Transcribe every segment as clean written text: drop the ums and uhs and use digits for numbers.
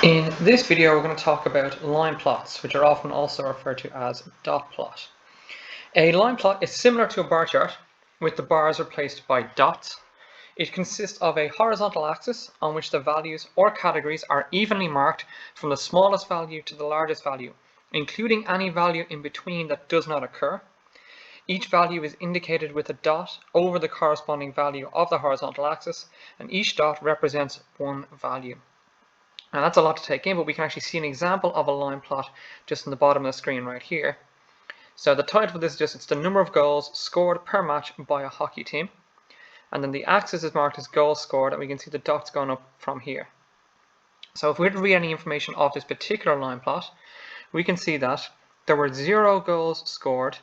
In this video, we're going to talk about line plots, which are often also referred to as dot plot. A line plot is similar to a bar chart, with the bars replaced by dots. It consists of a horizontal axis on which the values or categories are evenly marked from the smallest value to the largest value, including any value in between that does not occur. Each value is indicated with a dot over the corresponding value of the horizontal axis, and each dot represents one value. Now that's a lot to take in, but we can actually see an example of a line plot just in the bottom of the screen right here. So the title of this is just, it's the number of goals scored per match by a hockey team. And then the axis is marked as goals scored, and we can see the dots going up from here. So if we were to read any information off this particular line plot, we can see that there were 0 goals scored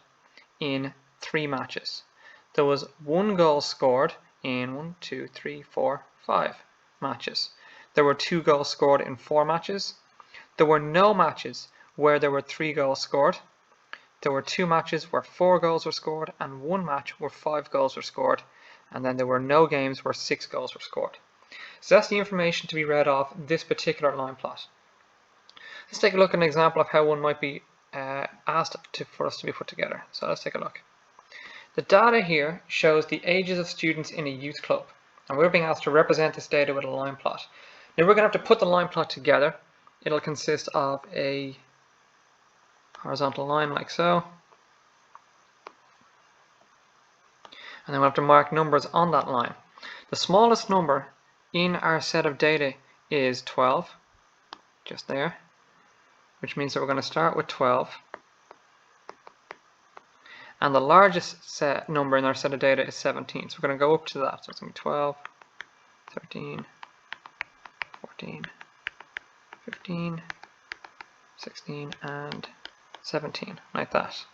in 3 matches. There was 1 goal scored in 5 matches. There were 2 goals scored in 4 matches. There were no matches where there were 3 goals scored. There were 2 matches where 4 goals were scored and 1 match where 5 goals were scored. And then there were no games where 6 goals were scored. So that's the information to be read off this particular line plot. Let's take a look at an example of how one might be asked for us to be put together. So let's take a look. The data here shows the ages of students in a youth club. And we're being asked to represent this data with a line plot. Now we're going to have to put the line plot together. It'll consist of a horizontal line like so. And then we'll have to mark numbers on that line. The smallest number in our set of data is 12, just there, which means that we're going to start with 12. And the largest number in our set of data is 17. So we're going to go up to that. So it's going to be 12, 13, 14, 15, 16, and 17, like that.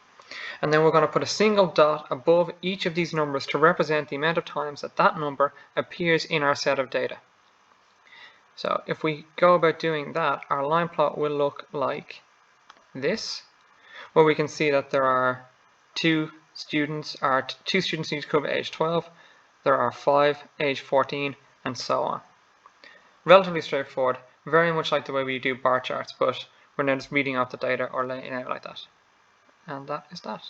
And then we're going to put a single dot above each of these numbers to represent the amount of times that that number appears in our set of data. So if we go about doing that, our line plot will look like this, where we can see that there are two students in each club age 12, there are 5 age 14, and so on. Relatively straightforward, very much like the way we do bar charts, but we're now just reading off the data or laying it out like that. And that is that.